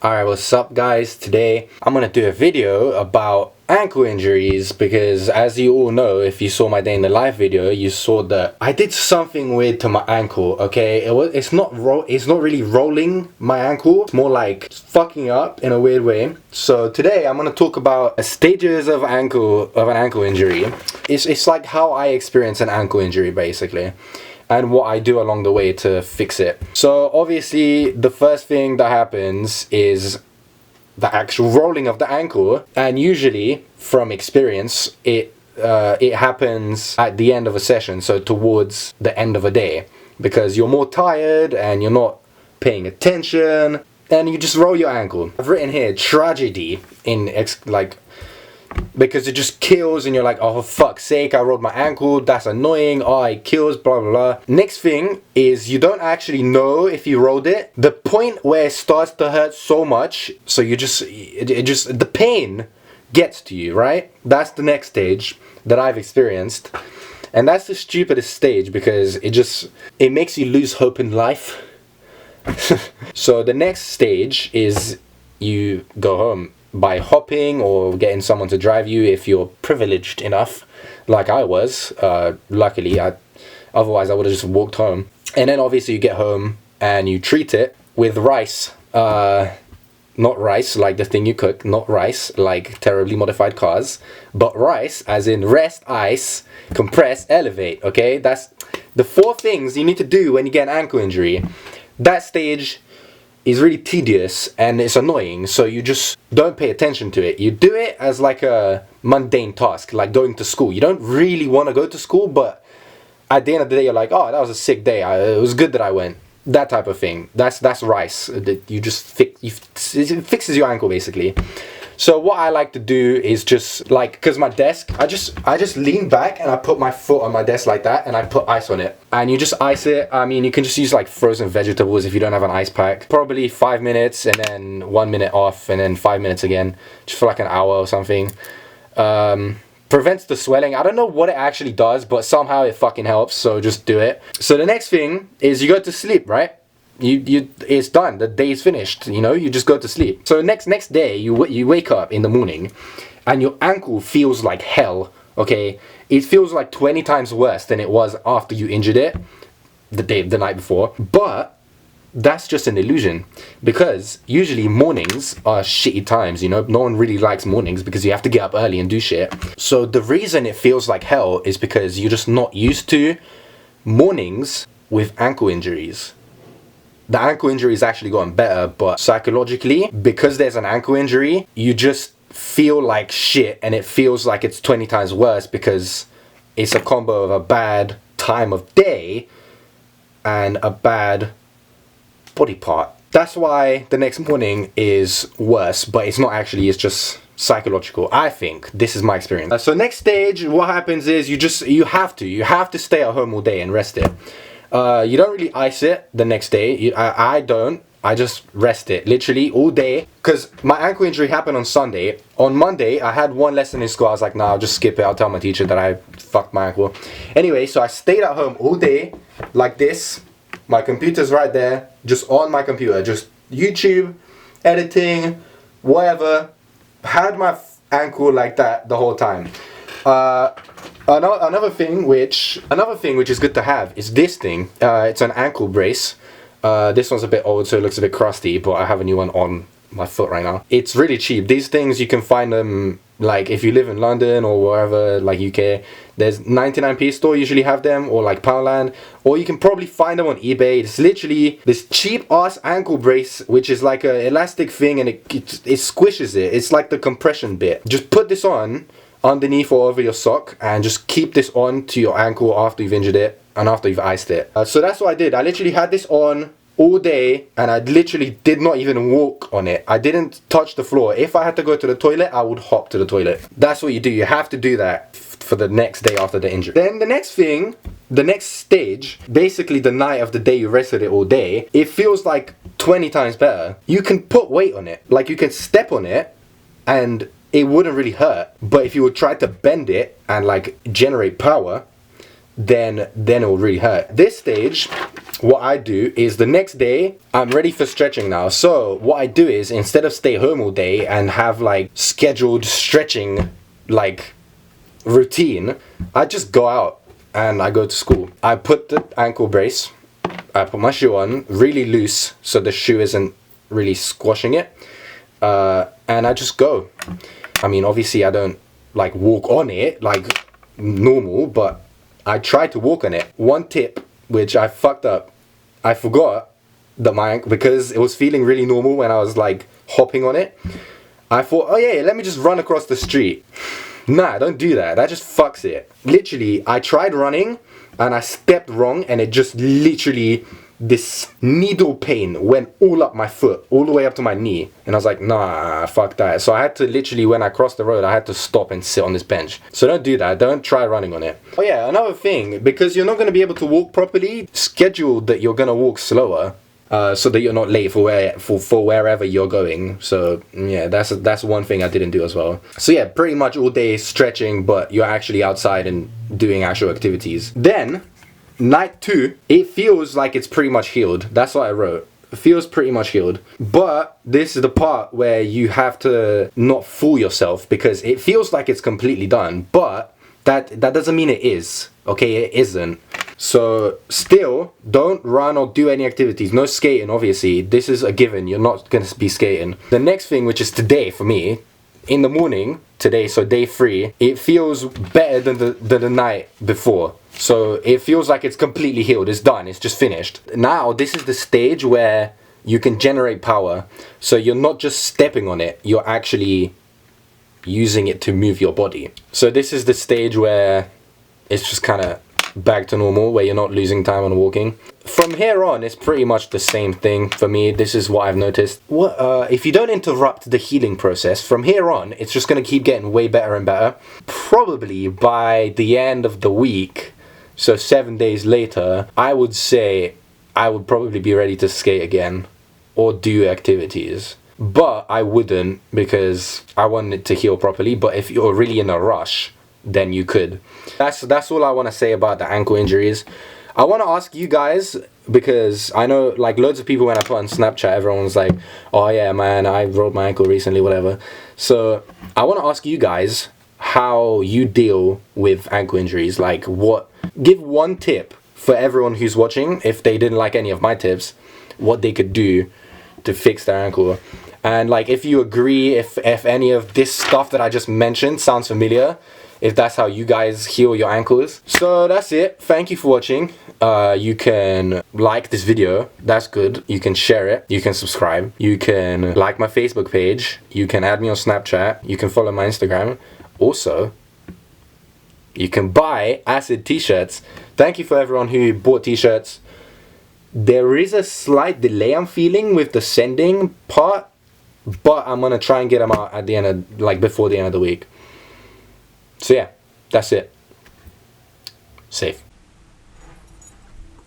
Alright, what's up guys? Today I'm gonna do a video about ankle injuries because as you all know, if you saw my day in the life video, you saw that I did something weird to my ankle, okay? It's not really rolling my ankle, it's more like fucking up in a weird way. So today I'm gonna talk about stages of an ankle injury. It's like how I experience an ankle injury basically, and what I do along the way to fix it. So obviously the first thing that happens is the actual rolling of the ankle, and usually from experience it happens at the end of a session, so towards the end of a day, because you're more tired and you're not paying attention and you just roll your ankle. I've written here tragedy because it just kills and you're like, oh for fuck's sake, I rolled my ankle, that's annoying, oh it kills, blah blah blah. Next thing is you don't actually know if you rolled it. The point where it starts to hurt so much, so you just the pain gets to you, right? That's the next stage that I've experienced, and that's the stupidest stage because it makes you lose hope in life. So the next stage is you go home by hopping or getting someone to drive you if you're privileged enough, like I was. Luckily, otherwise I would have just walked home. And then obviously you get home and you treat it with rice. Not rice like the thing you cook, not rice like terribly modified cars, but rice as in rest, ice, compress, elevate, okay? That's the 4 things you need to do when you get an ankle injury. That stage is really tedious and it's annoying, so you just don't pay attention to it. You do it as like a mundane task, like going to school. You don't really want to go to school, but at the end of the day you're like, oh, that was a sick day, it was good that I went. That type of thing. That's rice. You just it fixes your ankle basically. So what I like to do is just like, because my desk, I just lean back and I put my foot on my desk like that and I put ice on it. And you just ice it. I mean, you can just use like frozen vegetables if you don't have an ice pack. Probably 5 minutes and then 1 minute off and then 5 minutes again, just for like an hour or something. Prevents the swelling. I don't know what it actually does, but somehow it fucking helps, so just do it. So the next thing is you go to sleep, right? It's done, the day is finished, you know, you just go to sleep. So next day you wake up in the morning and your ankle feels like hell, okay? It feels like 20 times worse than it was after you injured it the night before. But that's just an illusion, because usually mornings are shitty times, you know? No one really likes mornings because you have to get up early and do shit. So the reason it feels like hell is because you're just not used to mornings with ankle injuries. The ankle injury has actually gotten better, but psychologically, because there's an ankle injury, you just feel like shit and it feels like it's 20 times worse because it's a combo of a bad time of day and a bad body part. That's why the next morning is worse, but it's not actually, it's just psychological, I think. This is my experience. So next stage, what happens is you have to stay at home all day and rest it. You don't really ice it the next day. I don't. I just rest it literally all day, because my ankle injury happened on Sunday. On Monday I had 1 lesson in school. I was like, nah, I'll just skip it. I'll tell my teacher that I fucked my ankle. Anyway, so I stayed at home all day like this. My computer's right there, just on my computer, just YouTube, editing, whatever. Had my ankle like that the whole time. Another thing which is good to have is this thing. It's an ankle brace. This one's a bit old, so it looks a bit crusty, but I have a new one on my foot right now. It's really cheap. These things, you can find them, like if you live in London or wherever, like UK, there's 99p store usually have them, or like Poundland, or you can probably find them on eBay. It's literally this cheap ass ankle brace, which is like a elastic thing, and it squishes it. It's like the compression bit. Just put this on underneath or over your sock and just keep this on to your ankle after you've injured it and after you've iced it. So that's what I did. I literally had this on all day and I literally did not even walk on it. I didn't touch the floor. If I had to go to the toilet, I would hop to the toilet. That's what you do. You have to do that for the next day after the injury. Then the next thing, the next stage, basically the night of the day you rested it all day, it feels like 20 times better. You can put weight on it. Like you can step on it and it wouldn't really hurt, but if you would try to bend it and like generate power, then it will really hurt. This stage, what I do is the next day, I'm ready for stretching now. So what I do is, instead of stay home all day and have like scheduled stretching like routine, I just go out and I go to school. I put the ankle brace, I put my shoe on really loose so the shoe isn't really squashing it, and I just go. I mean, obviously I don't like walk on it like normal, but I try to walk on it. One tip which I fucked up, I forgot that my ankle, because it was feeling really normal when I was like hopping on it, I thought, oh yeah, let me just run across the street. Nah, don't do that. That just fucks it. Literally, I tried running and I stepped wrong, and it just literally, this needle pain went all up my foot, all the way up to my knee. And I was like, nah, fuck that. So I had to literally, when I crossed the road, I had to stop and sit on this bench. So don't do that. Don't try running on it. Oh yeah, another thing, because you're not going to be able to walk properly, schedule that you're going to walk slower. So that you're not late for wherever you're going. So yeah, that's one thing I didn't do as well. So yeah, pretty much all day stretching, but you're actually outside and doing actual activities. Then night 2, it feels like it's pretty much healed. That's what I wrote. It feels pretty much healed. But this is the part where you have to not fool yourself, because it feels like it's completely done, but that doesn't mean it is. Okay, it isn't. So still, don't run or do any activities. No skating, obviously. This is a given. You're not going to be skating. The next thing, which is today for me, in the morning, today, so day 3, it feels better than the night before. So it feels like it's completely healed. It's done. It's just finished. Now, this is the stage where you can generate power. So you're not just stepping on it. You're actually using it to move your body. So this is the stage where it's just kind of back to normal, where you're not losing time on walking. From here on, it's pretty much the same thing for me. This is what I've noticed. If you don't interrupt the healing process, from here on, it's just going to keep getting way better and better. Probably by the end of the week, so 7 days later, I would say I would probably be ready to skate again or do activities. But I wouldn't, because I want it to heal properly. But if you're really in a rush, then you could. That's all I want to say about the ankle injuries. I want to ask you guys, because I know like loads of people, when I put on Snapchat, everyone's like, oh yeah man, I rolled my ankle recently, whatever. So I want to ask you guys how you deal with ankle injuries. Like, give one tip for everyone who's watching, if they didn't like any of my tips, what they could do to fix their ankle. And like, if you agree, if any of this stuff that I just mentioned sounds familiar, if that's how you guys heal your ankles. So that's it. Thank you for watching. You can like this video. That's good. You can share it. You can subscribe. You can like my Facebook page. You can add me on Snapchat. You can follow my Instagram. Also, you can buy Acid t-shirts. Thank you for everyone who bought t-shirts. There is a slight delay I'm feeling with the sending part, but I'm gonna try and get them out at the end of, like, before the end of the week. So yeah, that's it. Safe.